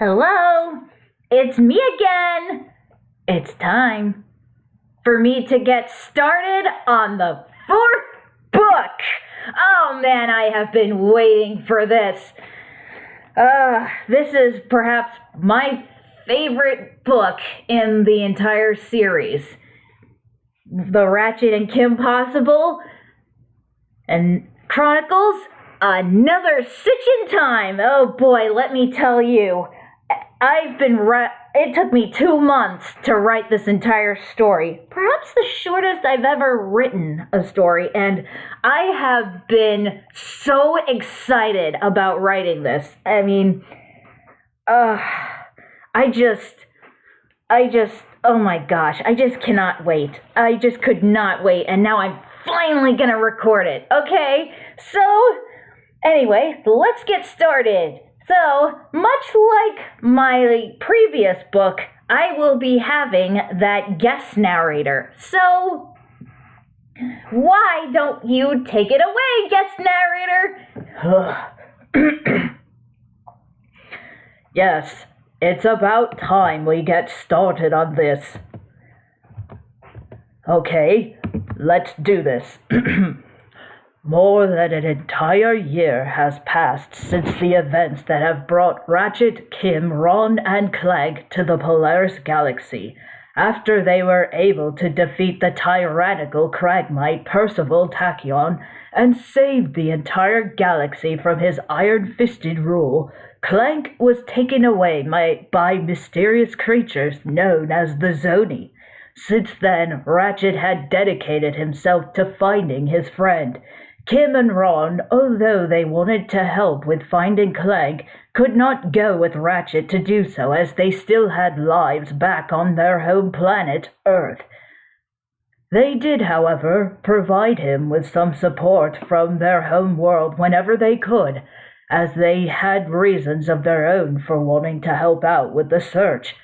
Hello, it's me again. It's time for me to get started on the fourth book. Oh man, I have been waiting for this. This is perhaps my favorite book in the entire series. The Ratchet and Kim Possible and Chronicles, another Sitch in time. Oh boy, let me tell you. It took me 2 months to write this entire story. Perhaps the shortest I've ever written a story, and I have been so excited about writing this. I mean, oh my gosh, I just cannot wait. I just could not wait, and now I'm finally gonna record it. Okay, so anyway, let's get started. So, much like my previous book, I will be having that guest narrator. So, why don't you take it away, guest narrator? Yes, it's about time we get started on this. Okay, let's do this. More than an entire year has passed since the events that have brought Ratchet, Kim, Ron, and Clank to the Polaris Galaxy, after they were able to defeat the tyrannical Cragmite Percival Tachyon and save the entire galaxy from his iron-fisted rule. Clank was taken away by mysterious creatures known as the Zoni. Since then, Ratchet had dedicated himself to finding his friend. Kim and Ron, although they wanted to help with finding Clank, could not go with Ratchet to do so, as they still had lives back on their home planet, Earth. They did, however, provide him with some support from their home world whenever they could, as they had reasons of their own for wanting to help out with the search.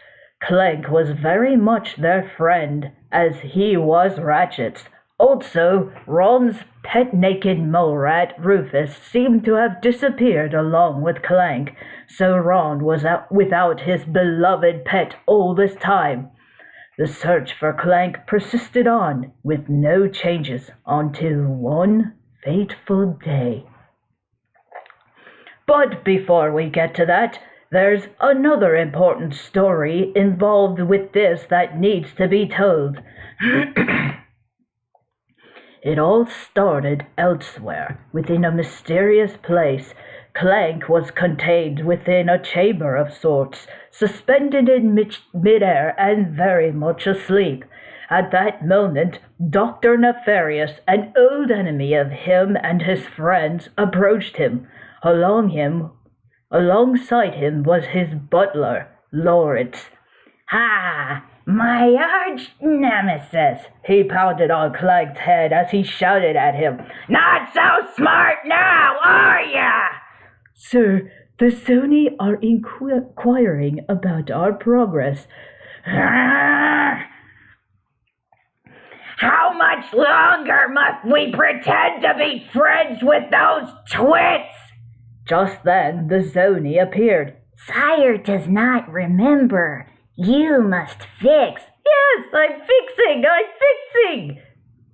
Clank was very much their friend, as he was Ratchet's. Also, Ron's pet naked mole rat, Rufus, seemed to have disappeared along with Clank, so Ron was without his beloved pet all this time. The search for Clank persisted on, with no changes, until one fateful day. But before we get to that, there's another important story involved with this that needs to be told. It all started elsewhere, within a mysterious place. Clank was contained within a chamber of sorts, suspended in midair and very much asleep. At that moment, Dr. Nefarious, an old enemy of him and his friends, approached him. Alongside him was his butler, Lawrence. "Ha! My arch nemesis!" He pounded on Clank's head as he shouted at him. "Not so smart now, are ya?" "Sir, the Zoni are inquiring about our progress." "How much longer must we pretend to be friends with those twits?" Just then the Zoni appeared. "Sire does not remember. You must fix." "Yes, I'm fixing.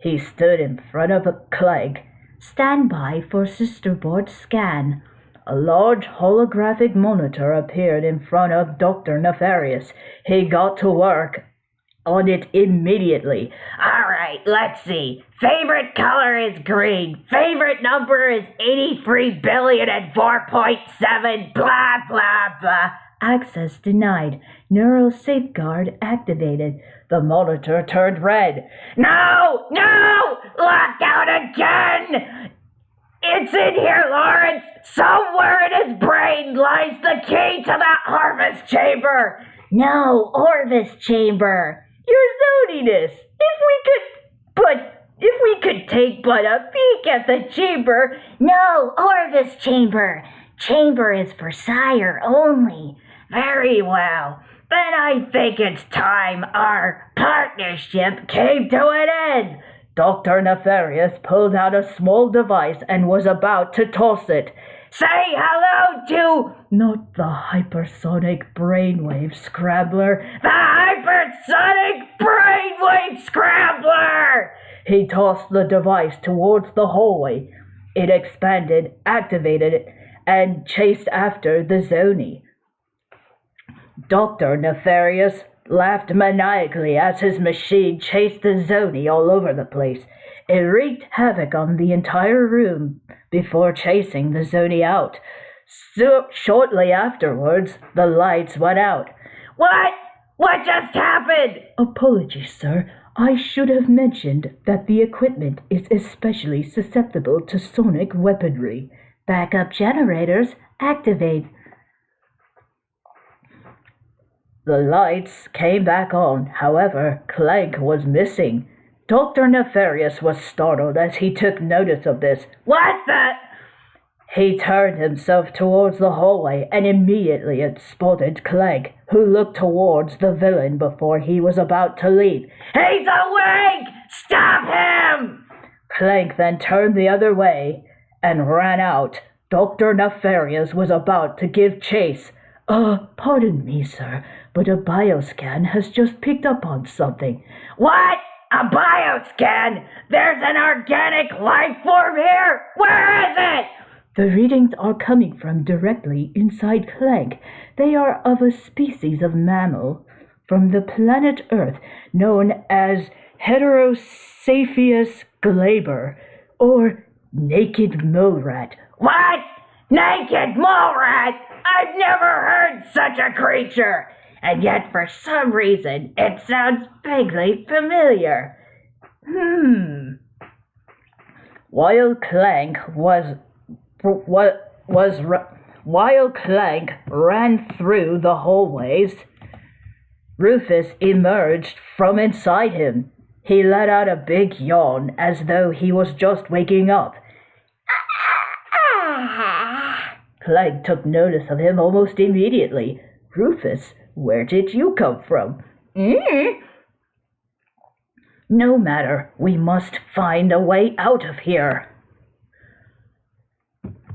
He stood in front of Clank. "Stand by for Sister Board's scan." a large holographic monitor appeared in front of Dr. Nefarious. He got to work on it immediately. All right, let's see. Favorite color is green. Favorite number is 83 billion and 4.7. Blah, blah, blah. Access denied. Neural safeguard activated. The monitor turned red. No! No! Lockdown again! It's in here, Lawrence! Somewhere in his brain lies the key to the Orvis chamber! No, Orvis chamber! Your Zoniness! If we could take but a peek at the chamber. No, Orvis chamber! Chamber is for sire only. Very well. Then I think it's time our partnership came to an end. Dr. Nefarious pulled out a small device and was about to toss it. Say hello to... Not the hypersonic brainwave scrambler. The hypersonic brainwave scrambler! He tossed the device towards the hallway. It expanded, activated it, and chased after the Zoni. Dr. Nefarious laughed maniacally as his machine chased the Zoni all over the place. It wreaked havoc on the entire room before chasing the Zoni out. So, shortly afterwards, the lights went out. What? What just happened? Apologies, sir. I should have mentioned that the equipment is especially susceptible to sonic weaponry. Backup generators activate. The lights came back on. However, Clank was missing. Dr. Nefarious was startled as he took notice of this. What the? He turned himself towards the hallway and immediately spotted Clank, who looked towards the villain before he was about to leave. He's awake! Stop him! Clank then turned the other way and ran out. Dr. Nefarious was about to give chase. Pardon me, sir, but a bioscan has just picked up on something. What? A bioscan? There's an organic life form here? Where is it? The readings are coming from directly inside Clank. They are of a species of mammal from the planet Earth known as Heterosaphius glaber, or naked mole rat. What? Naked mole rat? I've never heard such a creature. And yet, for some reason, it sounds vaguely familiar. While Clank ran through the hallways, Rufus emerged from inside him. He let out a big yawn as though he was just waking up. Clank took notice of him almost immediately. Rufus, where did you come from? No matter, we must find a way out of here.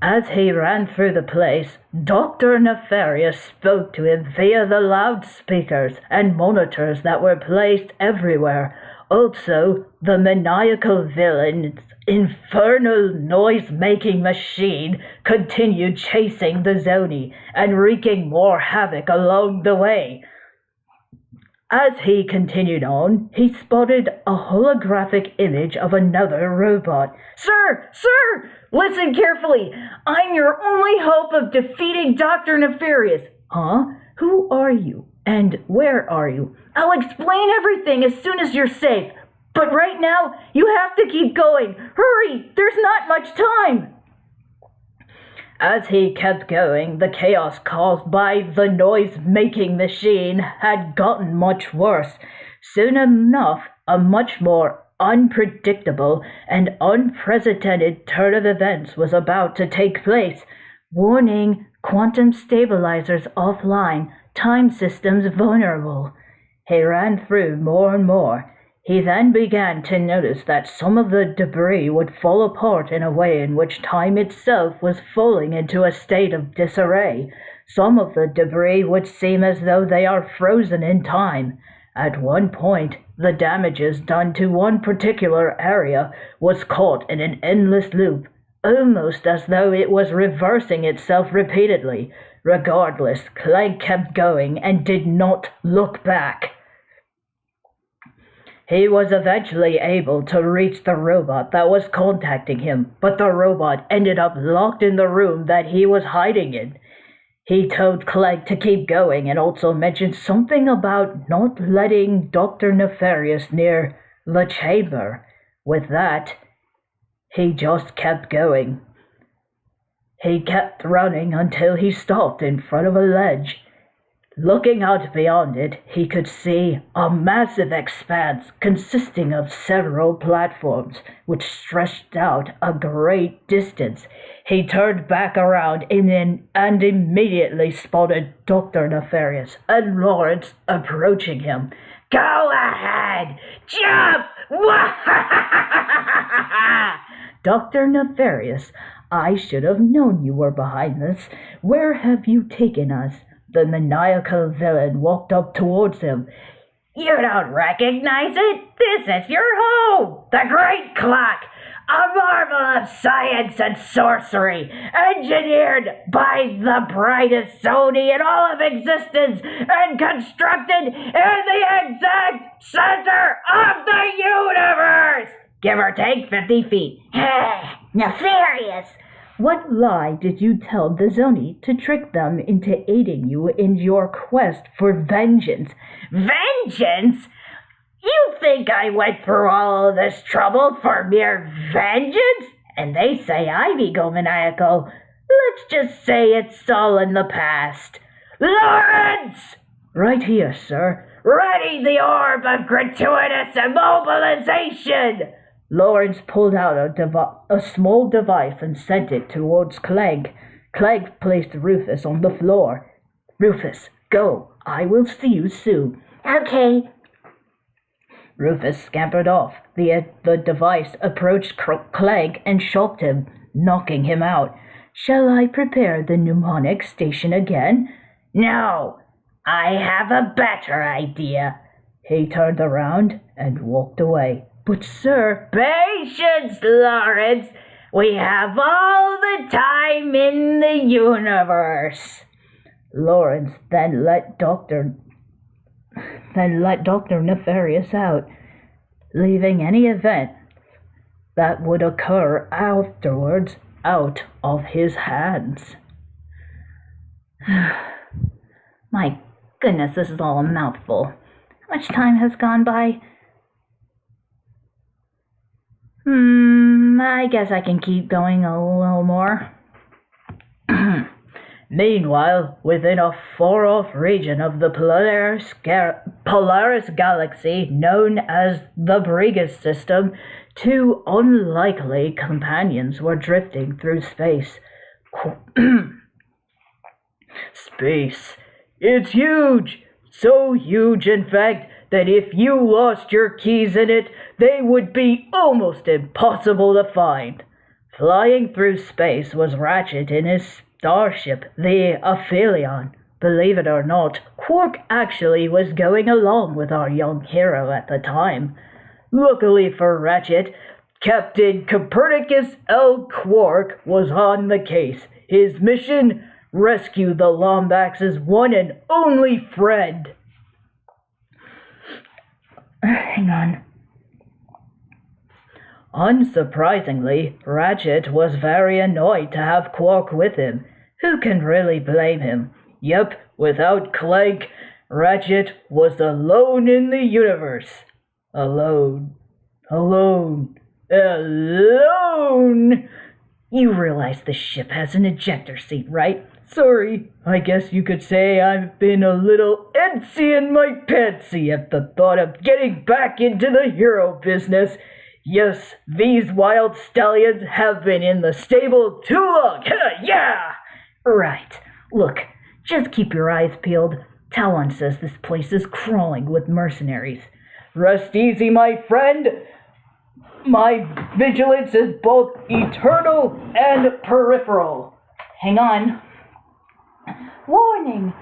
As he ran through the place, Dr. Nefarious spoke to him via the loudspeakers and monitors that were placed everywhere. Also, the maniacal villain's infernal noise-making machine continued chasing the Zoni and wreaking more havoc along the way. As he continued on, he spotted a holographic image of another robot. Sir! Listen carefully. I'm your only hope of defeating Dr. Nefarious. Huh? Who are you? And where are you? I'll explain everything as soon as you're safe. But right now, you have to keep going. Hurry! There's not much time. As he kept going, the chaos caused by the noise-making machine had gotten much worse. Soon enough, a much more unpredictable and unprecedented turn of events was about to take place. Warning, quantum stabilizers offline, time systems vulnerable. He ran through more and more. He then began to notice that some of the debris would fall apart in a way in which time itself was falling into a state of disarray. Some of the debris would seem as though they are frozen in time. At one point, the damages done to one particular area was caught in an endless loop. almost as though it was reversing itself repeatedly. Regardless, Clegg kept going and did not look back. He was eventually able to reach the robot that was contacting him, but the robot ended up locked in the room that he was hiding in. He told Clegg to keep going and also mentioned something about not letting Dr. Nefarious near the chamber. With that, he just kept going. He kept running until he stopped in front of a ledge. Looking out beyond it, he could see a massive expanse consisting of several platforms, which stretched out a great distance. He turned back around and immediately spotted Dr. Nefarious and Lawrence approaching him. Go ahead! Jump! Dr. Nefarious, I should have known you were behind this. Where have you taken us? The maniacal villain walked up towards him. You don't recognize it? This is your home! The Great Clock! A marvel of science and sorcery, engineered by the brightest Sony in all of existence, and constructed in the exact center of the universe! Give or take 50 feet. Nefarious! What lie did you tell the Zoni to trick them into aiding you in your quest for vengeance? Vengeance? You think I went through all of this trouble for mere vengeance? And they say I'm egomaniacal. Let's just say it's all in the past. Lawrence! Right here, sir. Ready the orb of gratuitous immobilization! Lawrence pulled out a small device and sent it towards Clegg. Clegg placed Rufus on the floor. Rufus, go. I will see you soon. Okay. Rufus scampered off. The device approached Clegg and shocked him, knocking him out. Shall I prepare the mnemonic station again? No, I have a better idea. He turned around and walked away. But, sir... Patience, Lawrence. We have all the time in the universe. Lawrence then let Dr. Nefarious out, leaving any event that would occur afterwards out of his hands. My goodness, this is all a mouthful. How much time has gone by? I guess I can keep going a little more. Meanwhile, within a far-off region of the Polaris galaxy known as the Brigus system, two unlikely companions were drifting through space. Space. It's huge! So huge, in fact, that if you lost your keys in it, they would be almost impossible to find. Flying through space was Ratchet in his starship, the Aphelion. Believe it or not, Quark actually was going along with our young hero at the time. Luckily for Ratchet, Captain Copernicus L. Quark was on the case. His mission? Rescue the Lombax's one and only friend. Hang on. Unsurprisingly, Ratchet was very annoyed to have Quark with him. Who can really blame him? Yep, without Clegg, Ratchet was alone in the universe. Alone. You realize the ship has an ejector seat, right? Sorry, I guess you could say I've been a little antsy in my pantsy at the thought of getting back into the hero business. Yes, these wild stallions have been in the stable too long. Yeah! Right. Look, just keep your eyes peeled. Talon says this place is crawling with mercenaries. Rest easy, my friend. My vigilance is both eternal and peripheral. Hang on. Warning!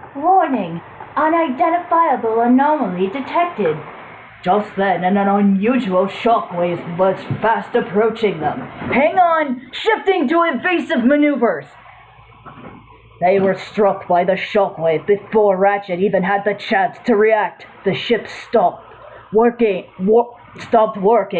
Unidentifiable anomaly detected. Just then, an unusual shockwave was fast approaching them. Hang on! Shifting to evasive maneuvers! They were struck by the shockwave before Ratchet even had the chance to react. The ship stopped working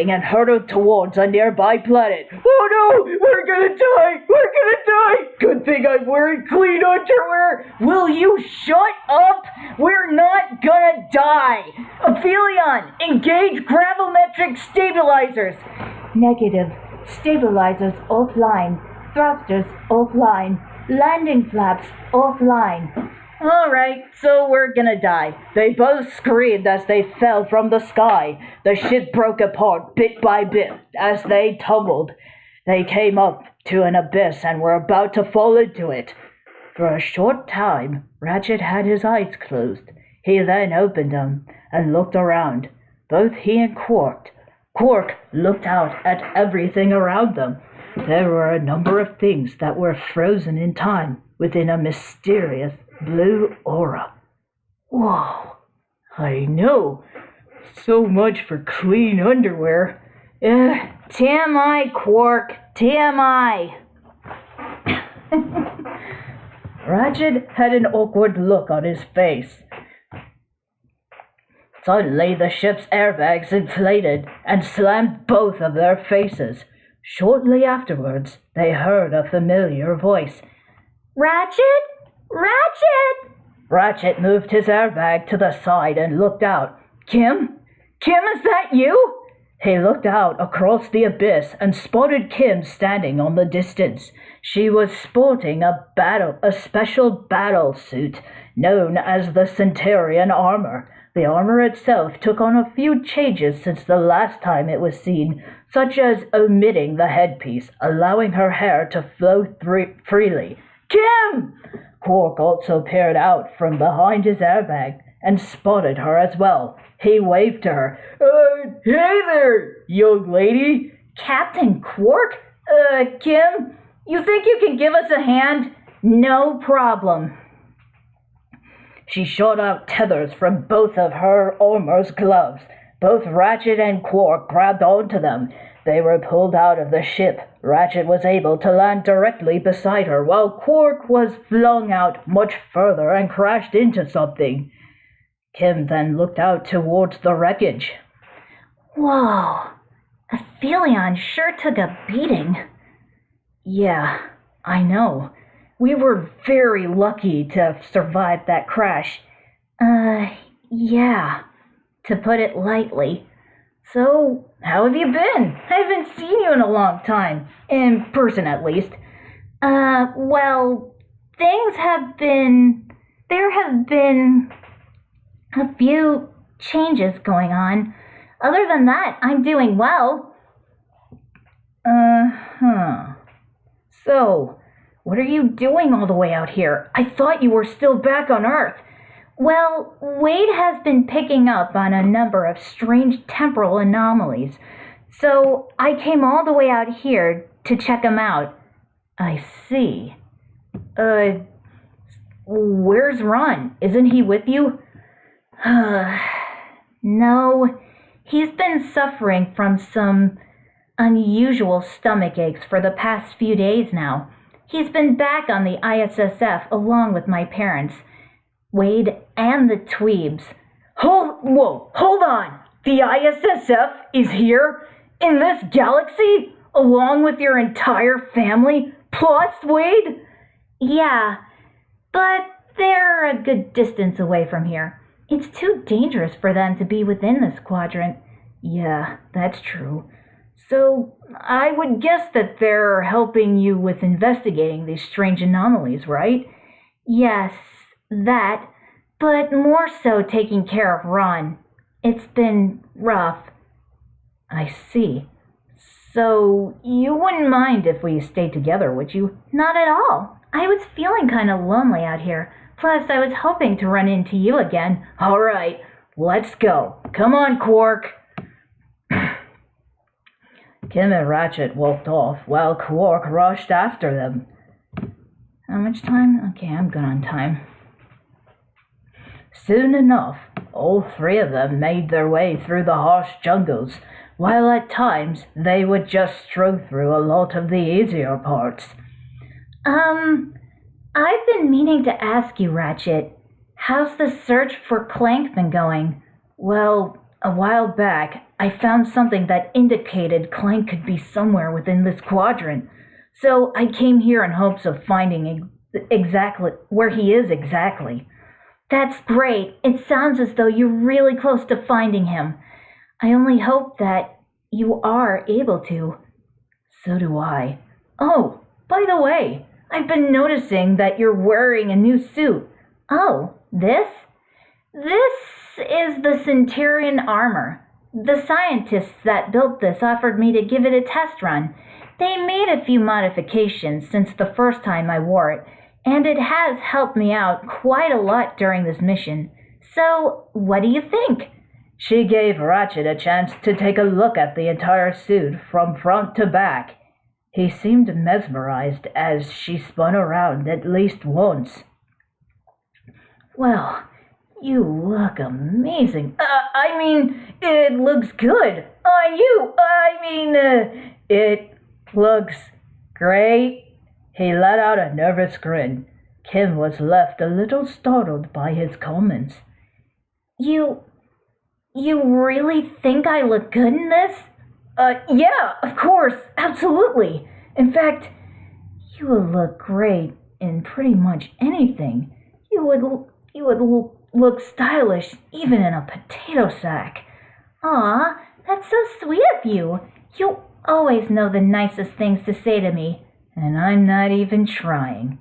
and hurtled towards a nearby planet. Oh no! We're gonna die! We're gonna die! Good thing I'm wearing clean underwear! Will you shut up? We're not gonna die! Aphelion, engage gravimetric stabilizers! Negative. Stabilizers offline. Thrusters offline. Landing flaps offline. Alright, so we're gonna die. They both screamed as they fell from the sky. The ship broke apart bit by bit as they tumbled. They came up to an abyss and were about to fall into it. For a short time, Ratchet had his eyes closed. He then opened them and looked around. Both he and Quark looked out at everything around them. There were a number of things that were frozen in time within a mysterious blue aura. Whoa. I know. So much for clean underwear. TMI, Quark. TMI. Ratchet had an awkward look on his face. Suddenly, the ship's airbags inflated and slammed both of their faces. Shortly afterwards, they heard a familiar voice. Ratchet? Ratchet! Ratchet moved his airbag to the side and looked out. Kim? Kim, is that you? He looked out across the abyss and spotted Kim standing on the distance. She was sporting a special battle suit known as the Centurion armor. The armor itself took on a few changes since the last time it was seen, such as omitting the headpiece, allowing her hair to flow freely. Kim! Quark also peered out from behind his airbag and spotted her as well. He waved to her. Hey there, young lady. Captain Quark? Kim, you think you can give us a hand? No problem. She shot out tethers from both of her armor's gloves. Both Ratchet and Quark grabbed onto them. They were pulled out of the ship. Ratchet was able to land directly beside her, while Quark was flung out much further and crashed into something. Kim then looked out towards the wreckage. Whoa. Aphelion sure took a beating. Yeah, I know. We were very lucky to have survived that crash. Yeah, to put it lightly. So, how have you been? I haven't seen you in a long time. In person, at least. Well, there have been a few changes going on. Other than that, I'm doing well. So, what are you doing all the way out here? I thought you were still back on Earth. Well, Wade has been picking up on a number of strange temporal anomalies, so I came all the way out here to check them out. I see. Where's Ron? Isn't he with you? No, he's been suffering from some unusual stomach aches for the past few days now. He's been back on the ISSF along with my parents, Wade and the Tweebs. Hold on! The ISSF is here? In this galaxy? Along with your entire family? Plus Wade? Yeah, but they're a good distance away from here. It's too dangerous for them to be within this quadrant. Yeah, that's true. So, I would guess that they're helping you with investigating these strange anomalies, right? Yes, that, but more so taking care of Ron. It's been rough. I see. So, you wouldn't mind if we stayed together, would you? Not at all. I was feeling kind of lonely out here. Plus, I was hoping to run into you again. All right, let's go. Come on, Quark. Kim and Ratchet walked off while Quark rushed after them. How much time? Okay, I'm good on time. Soon enough, All three of them made their way through the harsh jungles, while at times they would just stroll through a lot of the easier parts. I've been meaning to ask you, Ratchet, how's the search for Clank been going? Well, a while back, I found something that indicated Clank could be somewhere within this quadrant, so I came here in hopes of finding exactly where he is exactly. That's great. It sounds as though you're really close to finding him. I only hope that you are able to. So do I. Oh, by the way, I've been noticing that you're wearing a new suit. Oh, this? This is the Centurion armor. The scientists that built this offered me to give it a test run. They made a few modifications since the first time I wore it, and it has helped me out quite a lot during this mission. So, what do you think? She gave Ratchet a chance to take a look at the entire suit from front to back. He seemed mesmerized as she spun around at least once. Well, you look amazing. It looks good on you. It looks great. He let out a nervous grin. Kim was left a little startled by his comments. You really think I look good in this? Yeah, of course, absolutely. In fact, you would look great in pretty much anything. You would look stylish even in a potato sack. Aw, that's so sweet of you. You always know the nicest things to say to me. And I'm not even trying.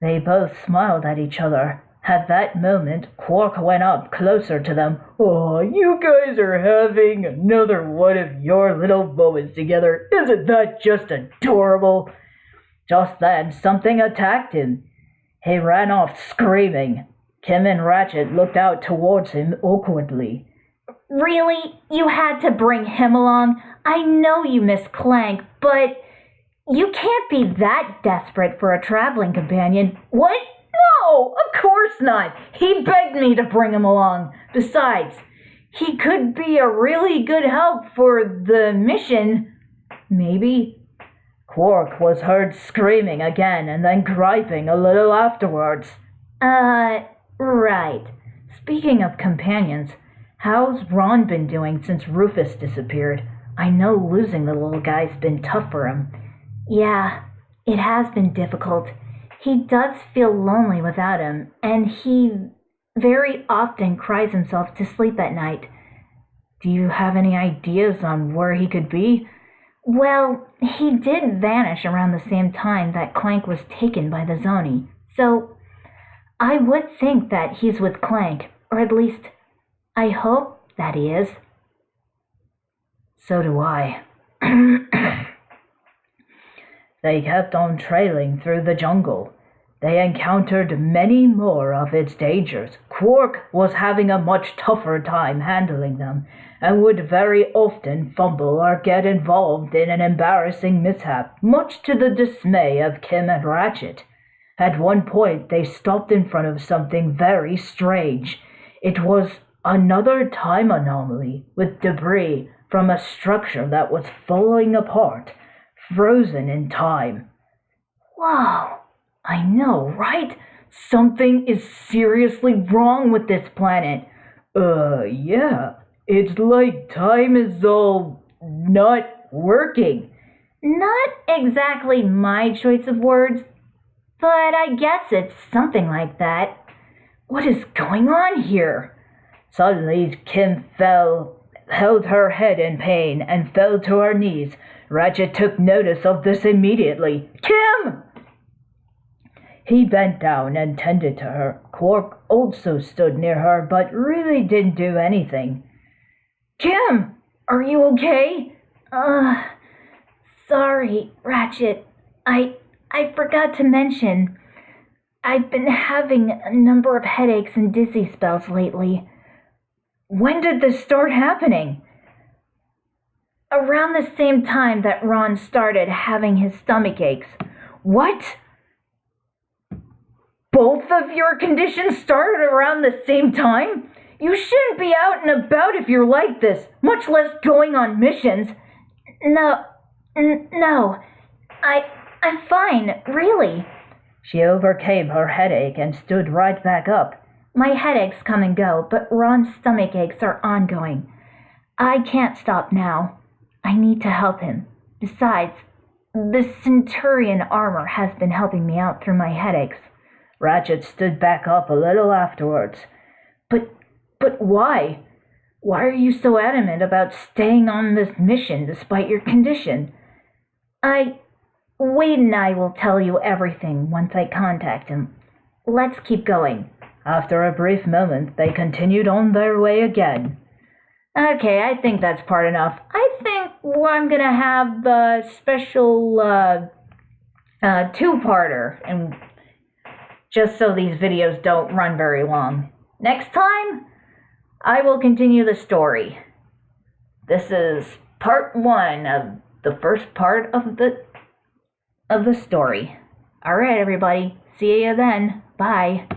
They both smiled at each other. At that moment, Quark went up closer to them. Oh, you guys are having another one of your little moments together. Isn't that just adorable? Just then, something attacked him. He ran off screaming. Kim and Ratchet looked out towards him awkwardly. Really? You had to bring him along? I know you miss Clank, but you can't be that desperate for a traveling companion. What? No, of course not. He begged me to bring him along. Besides, he could be a really good help for the mission. Maybe. Quark was heard screaming again and then griping a little afterwards. Right. Speaking of companions, how's Ron been doing since Rufus disappeared? I know losing the little guy's been tough for him. Yeah, it has been difficult. He does feel lonely without him, and he very often cries himself to sleep at night. Do you have any ideas on where he could be? Well, he did vanish around the same time that Clank was taken by the Zoni, so I would think that he's with Clank, or at least I hope that he is. So do I. They kept on trailing through the jungle. They encountered many more of its dangers. Quark was having a much tougher time handling them, and would very often fumble or get involved in an embarrassing mishap, much to the dismay of Kim and Ratchet. At one point, they stopped in front of something very strange. It was another time anomaly, with debris from a structure that was falling apart, frozen in time. Wow, I know, right? Something is seriously wrong with this planet. Yeah. It's like time is all not working. Not exactly my choice of words, but I guess it's something like that. What is going on here? Suddenly, Kim held her head in pain, and fell to her knees. Ratchet took notice of this immediately. Kim! He bent down and tended to her. Quark also stood near her, but really didn't do anything. Kim, are you okay? Sorry, Ratchet. I forgot to mention, I've been having a number of headaches and dizzy spells lately. When did this start happening? Around the same time that Ron started having his stomach aches. What? Both of your conditions started around the same time? You shouldn't be out and about if you're like this, much less going on missions. No, no. I'm fine, really. She overcame her headache and stood right back up. My headaches come and go, but Ron's stomach aches are ongoing. I can't stop now. I need to help him. Besides, the Centurion armor has been helping me out through my headaches. Ratchet stood back up a little afterwards. But why? Why are you so adamant about staying on this mission despite your condition? Wade and I will tell you everything once I contact him. Let's keep going. After a brief moment, they continued on their way again. Okay, I think that's part enough. I think I'm gonna have a special two-parter, and just so these videos don't run very long. Next time, I will continue the story. This is part 1 of the first part of the story. All right, everybody. See you then. Bye.